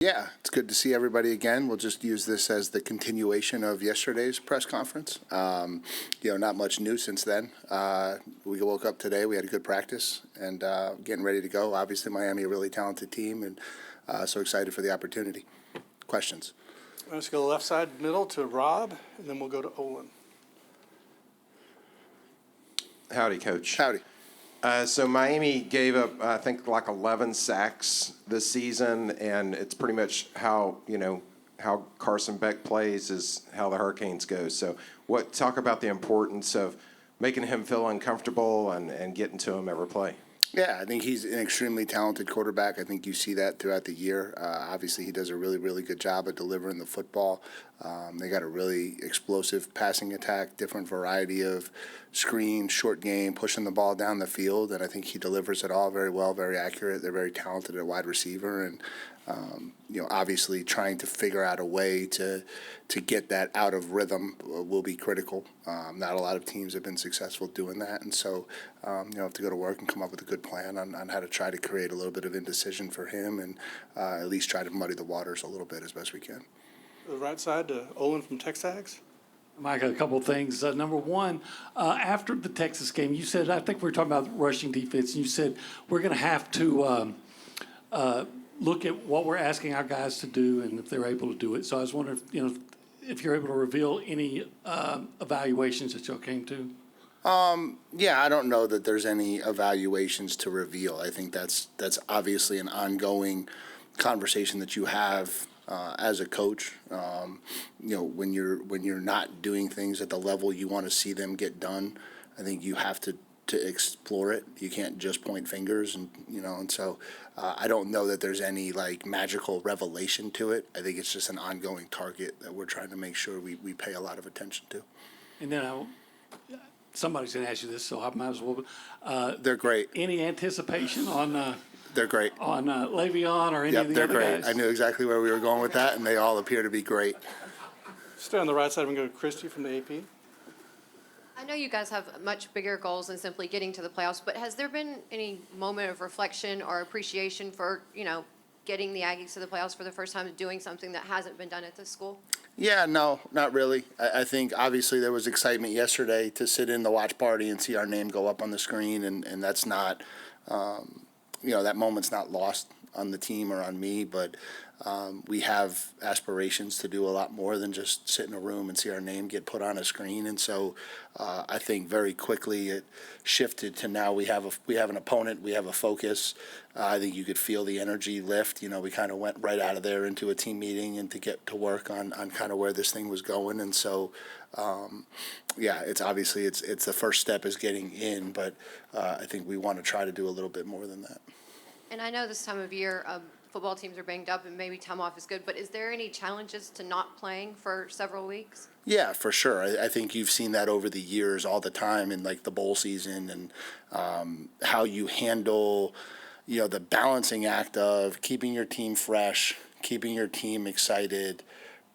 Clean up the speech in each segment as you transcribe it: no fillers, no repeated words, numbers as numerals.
Yeah, it's good to see everybody again. We'll just use this as the continuation of yesterday's press conference. Not much new since then. We woke up today, we had a good practice, and getting ready to go. Obviously, Miami, a really talented team, and so excited for the opportunity. Questions? Let's go left side middle to Rob, and then we'll go to Olin. Howdy, Coach. Howdy. So Miami gave up, I think, like 11 sacks this season, and it's pretty much how Carson Beck plays is how the Hurricanes go. So talk about the importance of making him feel uncomfortable and getting to him every play. Yeah, I think he's an extremely talented quarterback. I think you see that throughout the year. Obviously, he does a really, really good job at delivering the football. They got a really explosive passing attack, different variety of screen, short game, pushing the ball down the field, and I think he delivers it all very well, very accurate. They're very talented at wide receiver, and obviously trying to figure out a way to get that out of rhythm will be critical. Not a lot of teams have been successful doing that, and so have to go to work and come up with a good plan on how to try to create a little bit of indecision for him and at least try to muddy the waters a little bit as best we can. The right side to Olin from Texags. Mike, a couple of things. Number one, after the Texas game, you said, I think we were talking about rushing defense, and you said we're going to have to look at what we're asking our guys to do and if they're able to do it. So I was wondering, if you're able to reveal any evaluations that y'all came to. I don't know that there's any evaluations to reveal. I think that's obviously an ongoing conversation that you have as a coach. When you're not doing things at the level you want to see them get done, I think you have to explore it. You can't just point fingers, and so I don't know that there's any magical revelation to it. I think it's just an ongoing target that we're trying to make sure we pay a lot of attention to. And then somebody's going to ask you this, so I might as well. They're great. Any anticipation on? They're great. On Le'Veon or any of the they're other great. guys? I knew exactly where we were going with that, and they all appear to be great. Stay on the right side and go to Christy from the AP. I know you guys have much bigger goals than simply getting to the playoffs, but has there been any moment of reflection or appreciation for, getting the Aggies to the playoffs for the first time and doing something that hasn't been done at this school? Yeah, no, not really. I think obviously there was excitement yesterday to sit in the watch party and see our name go up on the screen, and that's not, that moment's not lost on the team or on me, but we have aspirations to do a lot more than just sit in a room and see our name get put on a screen. And so I think very quickly it shifted to now we have an opponent, we have a focus. I think you could feel the energy lift. We kind of went right out of there into a team meeting and to get to work on kind of where this thing was going. And so it's obviously it's the first step is getting in, but I think we want to try to do a little bit more than that. And I know this time of year, football teams are banged up and maybe time off is good, but is there any challenges to not playing for several weeks? Yeah, for sure. I think you've seen that over the years all the time in the bowl season and how you handle, the balancing act of keeping your team fresh, keeping your team excited,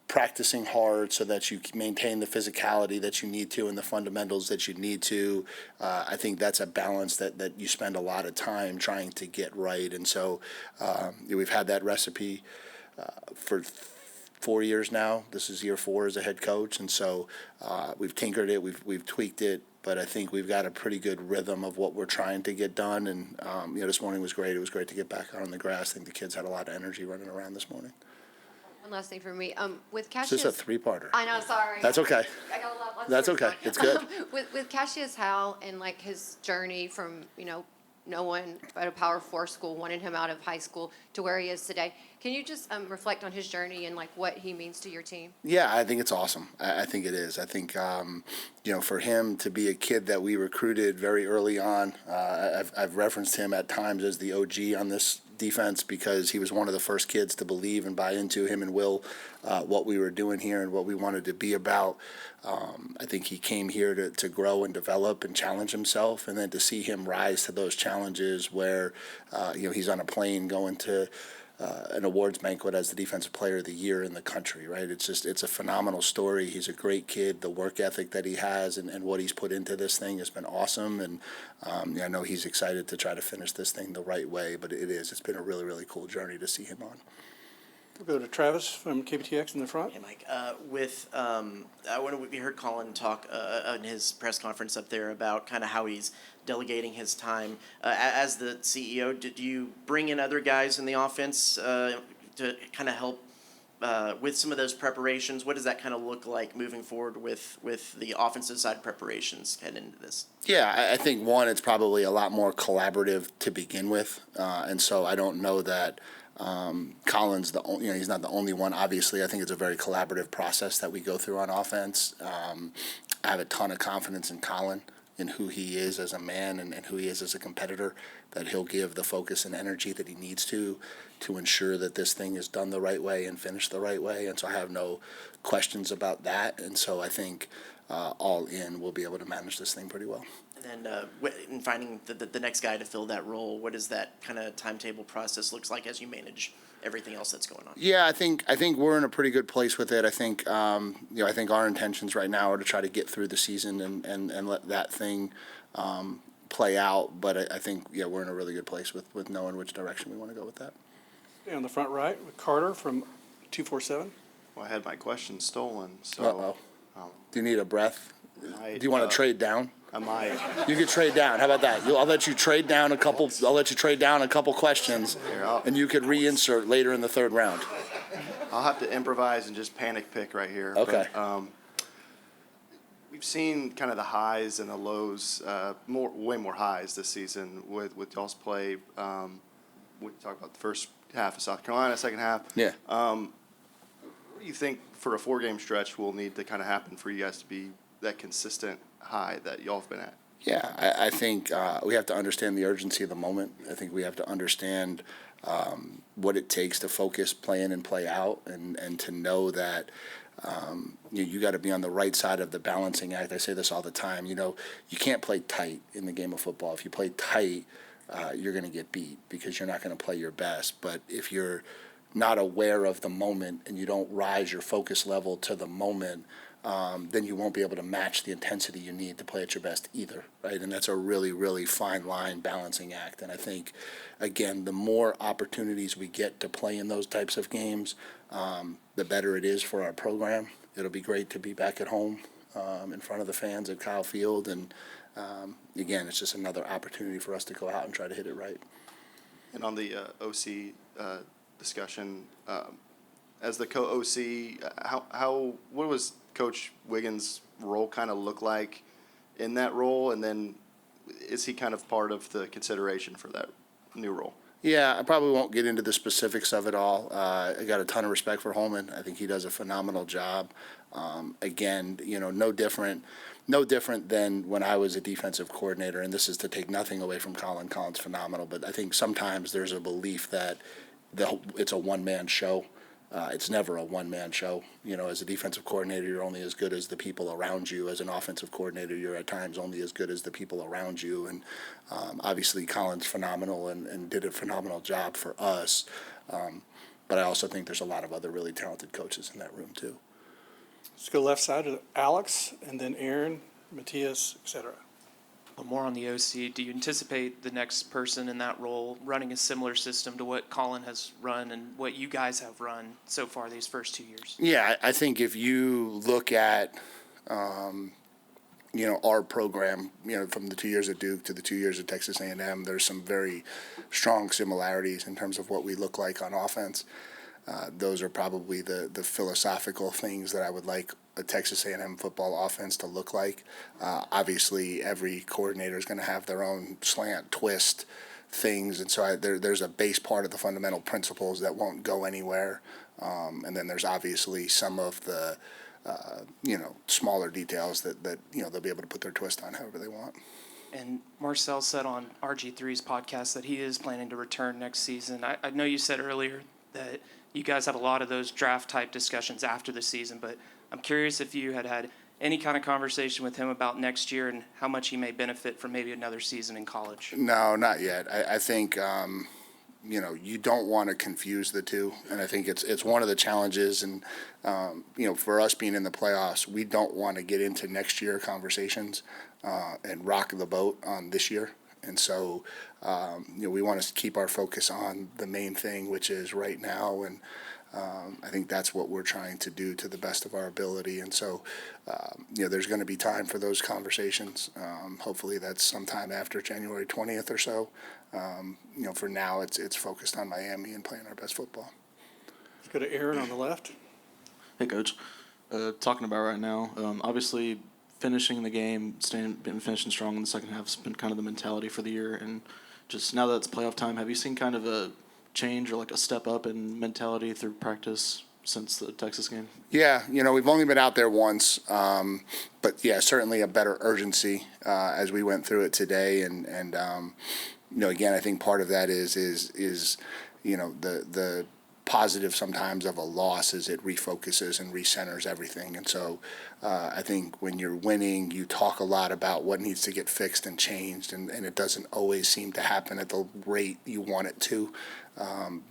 practicing hard so that you maintain the physicality that you need to and the fundamentals that you need to. I think that's a balance that you spend a lot of time trying to get right. And so we've had that recipe for 4 years now. This is year 4 as a head coach. And so we've tinkered it, we've tweaked it, but I think we've got a pretty good rhythm of what we're trying to get done. And, this morning was great. It was great to get back out on the grass. I think the kids had a lot of energy running around this morning. One last thing for me. With Cashius, this is a 3-parter. I know, sorry. That's okay. I got a lot. That's okay. It's good. With Cashius Howell and his journey from no one at a Power 4 school wanted him out of high school to where he is today. Can you just reflect on his journey and what he means to your team? Yeah, I think it's awesome. I think it is. I think for him to be a kid that we recruited very early on, I've referenced him at times as the OG on this defense because he was one of the first kids to believe and buy into him and Will what we were doing here and what we wanted to be about. I think he came here to grow and develop and challenge himself, and then to see him rise to those challenges where he's on a plane going to an awards banquet as the Defensive Player of the Year in the country, right? It's a phenomenal story. He's a great kid. The work ethic that he has and what he's put into this thing has been awesome. And I know he's excited to try to finish this thing the right way, but it's been a really, really cool journey to see him on. We'll go to Travis from KBTX in the front. Hey, Mike. We heard Collin talk in his press conference up there about kind of how he's delegating his time. As the CEO, do you bring in other guys in the offense to kind of help with some of those preparations? What does that kind of look like moving forward with the offensive side preparations heading into this? Yeah, I think one, it's probably a lot more collaborative to begin with, and so I don't know that Collin's he's not the only one. Obviously, I think it's a very collaborative process that we go through on offense. I have a ton of confidence in Collin, in who he is as a man and who he is as a competitor, that he'll give the focus and energy that he needs to ensure that this thing is done the right way and finished the right way. And so I have no questions about that. And so I think all in, we'll be able to manage this thing pretty well. And then in finding the next guy to fill that role, what does that kind of timetable process looks like as you manage everything else that's going on? Yeah, I think we're in a pretty good place with it. I think I think our intentions right now are to try to get through the season and let that thing play out. But I think we're in a really good place with knowing which direction we want to go with that. On the front right with Carter from 247. Well, I had my question stolen, so. Uh-oh. Do you need a breath? I, Do you want to trade down? I might. You could trade down. How about that? I'll let you trade down a couple. I'll let you trade down a couple questions, and you could reinsert later in the third round. I'll have to improvise and just panic pick right here. Okay. But, we've seen kind of the highs and the lows, way more highs this season with y'all's play. We talk about the first half of South Carolina, second half. Yeah. What do you think for a 4-game stretch will need to kind of happen for you guys to be that consistent high that y'all have been at? Yeah, I think we have to understand the urgency of the moment. I think we have to understand what it takes to focus, play in and play out, and to know that you got to be on the right side of the balancing act. I say this all the time. You can't play tight in the game of football. If you play tight, you're going to get beat because you're not going to play your best. But if you're not aware of the moment and you don't rise your focus level to the moment, then you won't be able to match the intensity you need to play at your best either, right? And that's a really, really fine line balancing act. And I think, again, the more opportunities we get to play in those types of games, the better it is for our program. It'll be great to be back at home in front of the fans at Kyle Field. And, again, it's just another opportunity for us to go out and try to hit it right. And on the OC discussion, as the co-OC, what was Coach Wiggins' role kind of look like in that role? And then is he kind of part of the consideration for that new role? Yeah, I probably won't get into the specifics of it all. I got a ton of respect for Holmon. I think he does a phenomenal job. Again, no different than when I was a defensive coordinator, and this is to take nothing away from Collin. Collin's phenomenal, but I think sometimes there's a belief that it's a one-man show. It's never a one-man show. As a defensive coordinator, you're only as good as the people around you. As an offensive coordinator, you're at times only as good as the people around you. And obviously, Collin's phenomenal and did a phenomenal job for us. But I also think there's a lot of other really talented coaches in that room, too. Let's go left side to Alex, and then Aaron, Matthias, etc. More on the OC, do you anticipate the next person in that role running a similar system to what Collin has run and what you guys have run so far these first 2 years? Yeah, I think if you look at, our program, from the 2 years at Duke to the 2 years at Texas A&M, there's some very strong similarities in terms of what we look like on offense. Those are probably the philosophical things that I would like a Texas A&M football offense to look like. Obviously, every coordinator is going to have their own slant, twist things, and so there's a base part of the fundamental principles that won't go anywhere. And then there's obviously some of the smaller details that they'll be able to put their twist on however they want. And Marcel said on RG3's podcast that he is planning to return next season. I know you said earlier that you guys had a lot of those draft-type discussions after the season, but I'm curious if you had any kind of conversation with him about next year and how much he may benefit from maybe another season in college. No, not yet. I think, you don't want to confuse the two, and I think it's one of the challenges. And, for us being in the playoffs, we don't want to get into next year conversations and rock the boat on this year. And so, we want to keep our focus on the main thing, which is right now. And I think that's what we're trying to do to the best of our ability. And so, there's going to be time for those conversations. Hopefully that's sometime after January 20th or so. For now, it's focused on Miami and playing our best football. Let's go to Aaron on the left. Hey, Coach. Talking about right now, obviously finishing the game, finishing strong in the second half has been kind of the mentality for the year. And just now that it's playoff time, have you seen kind of a change or like a step up in mentality through practice since the Texas game? Yeah, we've only been out there once, but yeah, certainly a better urgency as we went through it today. And again, I think part of that is the positive sometimes of a loss is it refocuses and recenters everything. And so I think when you're winning, you talk a lot about what needs to get fixed and changed, and it doesn't always seem to happen at the rate you want it to.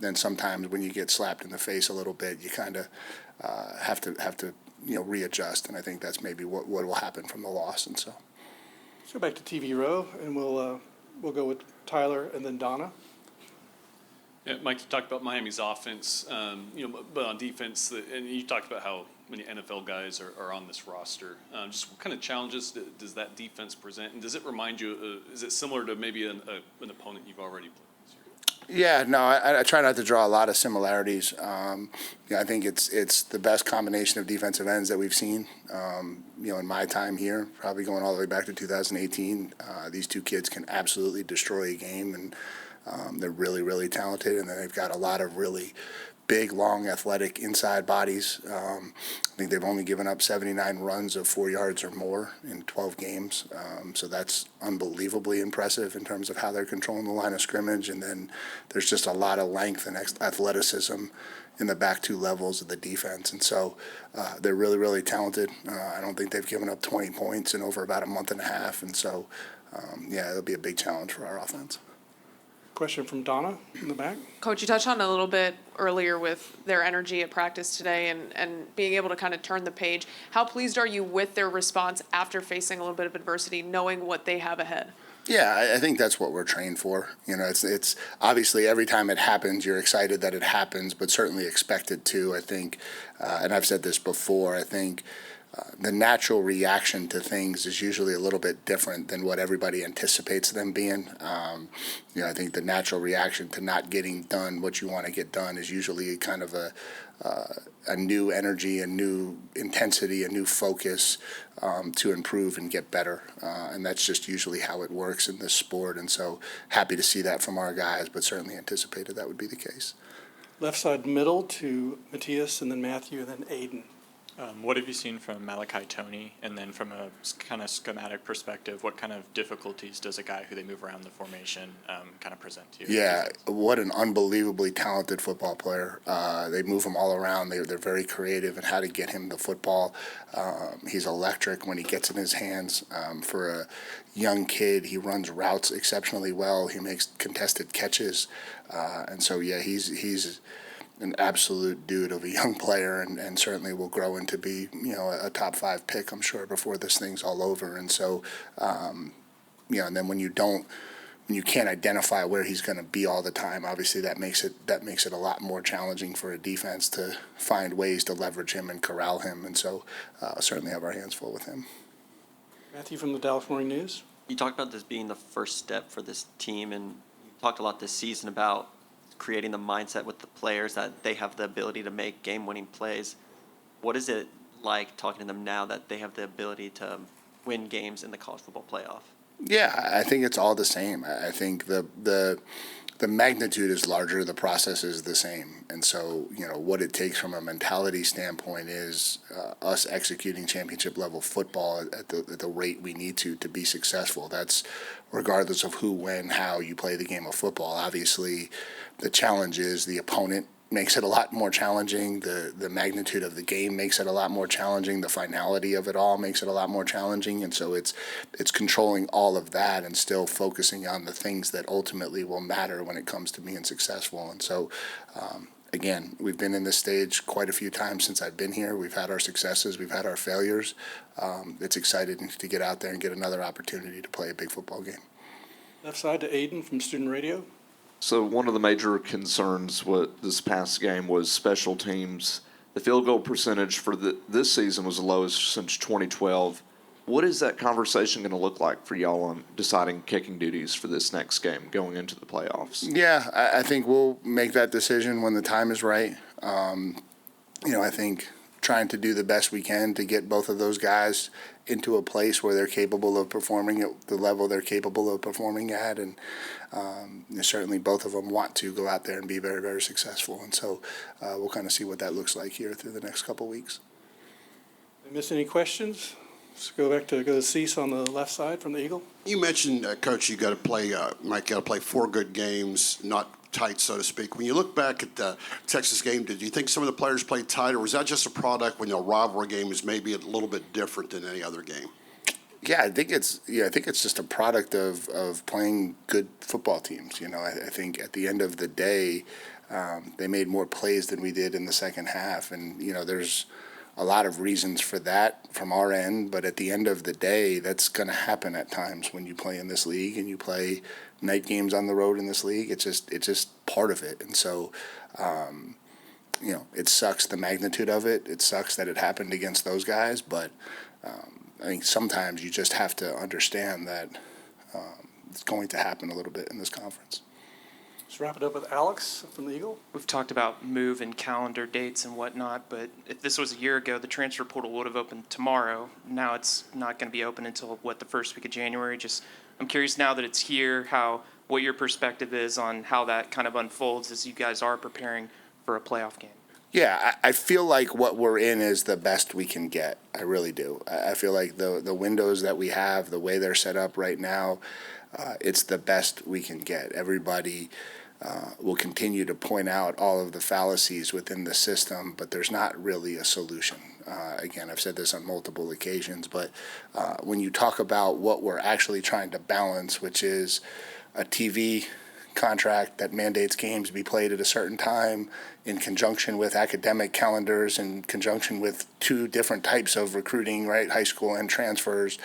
Then sometimes when you get slapped in the face a little bit, you kind of have to readjust, and I think that's maybe what will happen from the loss. And so Let's go back to TV row, and we'll go with Tyler and then Donna. Yeah, Mike, you talked about Miami's offense, but on defense, and you talked about how many NFL guys are on this roster. Just what kind of challenges does that defense present, and does it remind you? Is it similar to maybe an opponent you've already played this year? Yeah, no, I try not to draw a lot of similarities. I think it's the best combination of defensive ends that we've seen. In my time here, probably going all the way back to 2018, these two kids can absolutely destroy a game, and they're really, really talented, and then they've got a lot of really big, long, athletic inside bodies. I think they've only given up 79 runs of 4 yards or more in 12 games. So that's unbelievably impressive in terms of how they're controlling the line of scrimmage. And then there's just a lot of length and athleticism in the back two levels of the defense. And so they're really, really talented. I don't think they've given up 20 points in over about a month and a half. And so, it'll be a big challenge for our offense. Question from Donna in the back. Coach, you touched on it a little bit earlier with their energy at practice today and being able to kind of turn the page. How pleased are you with their response after facing a little bit of adversity, knowing what they have ahead? Yeah, I think that's what we're trained for. It's obviously every time it happens, you're excited that it happens, but certainly expected to. I think, and I've said this before, I think the natural reaction to things is usually a little bit different than what everybody anticipates them being. I think the natural reaction to not getting done what you want to get done is usually kind of a new energy, a new intensity, a new focus to improve and get better. And that's just usually how it works in this sport. And so happy to see that from our guys, but certainly anticipated that would be the case. Left side middle to Matthias, and then Matthew, and then Aiden. What have you seen from Malachi Toney? And then from a kind of schematic perspective, what kind of difficulties does a guy who they move around the formation kind of present to you? Yeah, what an unbelievably talented football player. They move him all around. They're very creative in how to get him the football. He's electric when he gets in his hands. For a young kid, he runs routes exceptionally well. He makes contested catches. And so, yeah, he's an absolute dude of a young player, and certainly will grow into be a top 5 pick, I'm sure, before this thing's all over. And so and then when you can't identify where he's going to be all the time, obviously that makes it a lot more challenging for a defense to find ways to leverage him and corral him. And so certainly have our hands full with him. Matthew from the Dallas Morning News. You talked about this being the first step for this team, and you talked a lot this season about creating the mindset with the players that they have the ability to make game-winning plays. What is it like talking to them now that they have the ability to win games in the college football playoff? Yeah, I think it's all the same. I think the magnitude is larger, the process is the same. And so, what it takes from a mentality standpoint is us executing championship level football at the rate we need to be successful. That's regardless of who, when, how you play the game of football. Obviously, the challenge is the opponent makes it a lot more challenging. The magnitude of the game makes it a lot more challenging. The finality of it all makes it a lot more challenging. And so it's controlling all of that and still focusing on the things that ultimately will matter when it comes to being successful. And so, again, we've been in this stage quite a few times since I've been here. We've had our successes. We've had our failures. It's exciting to get out there and get another opportunity to play a big football game. Left side to Aiden from Student Radio. So one of the major concerns this past game was special teams. The field goal percentage for this season was the lowest since 2012. What is that conversation going to look like for y'all on deciding kicking duties for this next game going into the playoffs? Yeah, I think we'll make that decision when the time is right. I think trying to do the best we can to get both of those guys into a place where they're capable of performing at the level they're capable of performing at. And certainly both of them want to go out there and be very, very successful. And so we'll kind of see what that looks like here through the next couple of weeks. Did I miss any questions? Let's go to Cease on the left side from the Eagle. You mentioned, Coach, you got to play, Mike, got to play 4 good games, not tight, so to speak. When you look back at the Texas game, did you think some of the players played tight, or was that just a product when a rivalry game is maybe a little bit different than any other game? Yeah, I think it's just a product of playing good football teams. I think at the end of the day, they made more plays than we did in the second half, and there's a lot of reasons for that from our end, but at the end of the day, that's going to happen at times when you play in this league and you play night games on the road in this league. It's just part of it. And so, it sucks the magnitude of it. It sucks that it happened against those guys, but I think sometimes you just have to understand that it's going to happen a little bit in this conference. Let's wrap it up with Alex from the Eagle. We've talked about move and calendar dates and whatnot, but if this was a year ago, the transfer portal would have opened tomorrow. Now it's not going to be open until, the first week of January? I'm curious now that it's here, what your perspective is on how that kind of unfolds as you guys are preparing for a playoff game. Yeah, I feel like what we're in is the best we can get. I really do. I feel like the windows that we have, the way they're set up right now, it's the best we can get. Everybody will continue to point out all of the fallacies within the system, but there's not really a solution. Again, I've said this on multiple occasions, but when you talk about what we're actually trying to balance, which is a TV contract that mandates games be played at a certain time in conjunction with academic calendars, in conjunction with 2 different types of recruiting, right, high school and transfers,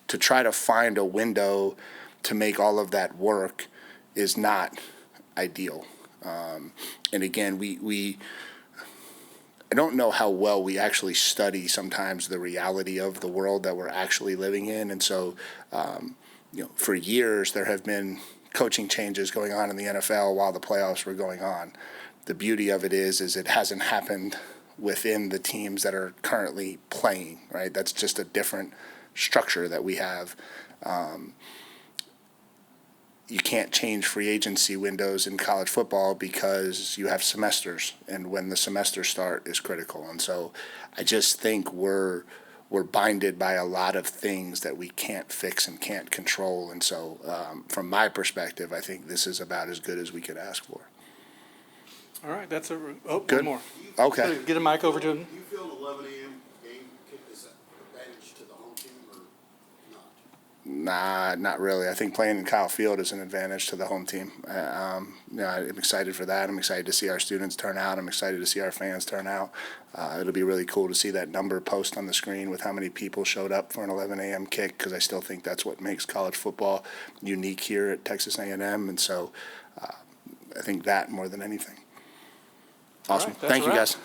to try to find a window to make all of that work is not ideal. And again, I don't know how well we actually study sometimes the reality of the world that we're actually living in. And so, for years there have been coaching changes going on in the NFL while the playoffs were going on. The beauty of it is it hasn't happened within the teams that are currently playing, right? That's just a different structure that we have. You can't change free agency windows in college football because you have semesters, and when the semesters start is critical. And so I just think we're binded by a lot of things that we can't fix and can't control. And so from my perspective, I think this is about as good as we could ask for. All right, good. One more. Okay. Get a mic over to him. Do you feel an 11 a.m. game kick is an advantage to the home team or not? Nah, not really. I think playing in Kyle Field is an advantage to the home team. I'm excited for that. I'm excited to see our students turn out. I'm excited to see our fans turn out. It'll be really cool to see that number post on the screen with how many people showed up for an 11 a.m. kick, because I still think that's what makes college football unique here at Texas A&M. And so I think that more than anything. Awesome. All right, Thank you, a wrap. guys.